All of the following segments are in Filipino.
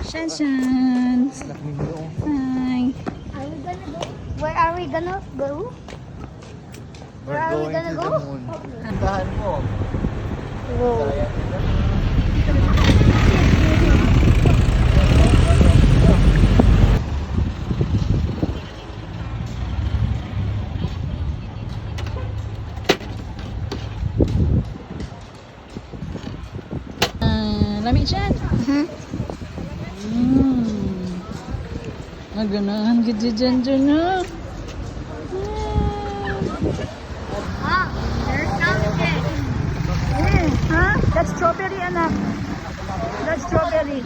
Shan Shan. Hi. Are we gonna go? Where are we gonna go? Where are we gonna go? Puntahan mo. Go. Lamig Shan. Maganahan gid dyan na. Ah, there's something. Huh? That's strawberry, anak. That's strawberry.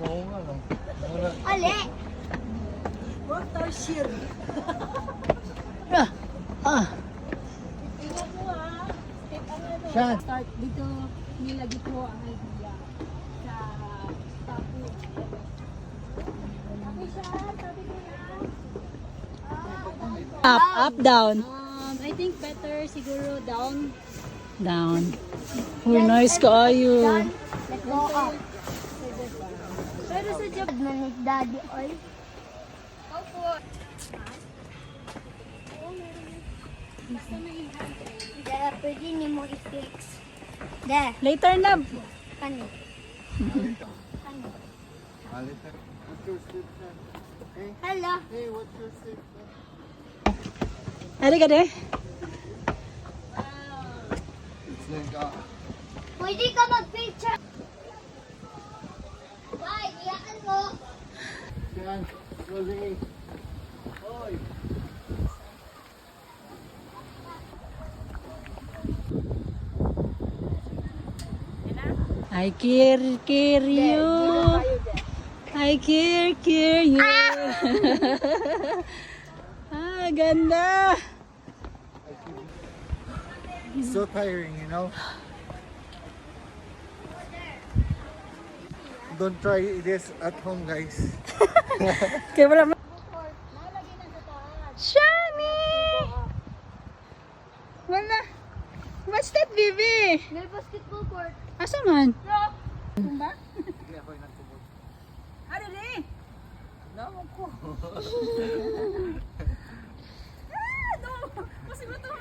Oo nga, no? Ali. Shan! Start dito nilagay ko ang idea sa tapo. Sabi siya, sabi ko na. Up, down. I think better siguro down. Down. Uy, nice kaayo. Let's go up. Pero sa Japan, Manit daddy oil. Dara, pwede ni mo i-fix. There. Later na. Kani. Kani. What's your sleep, Shan? Hey, Hello. hey, what's your sleep, Shan? Ari ka de? It's like, Pwede ka mag-picture. Bye, iyakan mo. Shan, Rosie. Hoy! I care you. I care you. Ganda. It's so tiring, you know? Don't try this at home, guys. Kaya wala Shani! Wala. What's that, baby? May basketball court. Asa man? Hindi ako yung nagtubot. Ano rin? Naman ko. Kasi ba ito?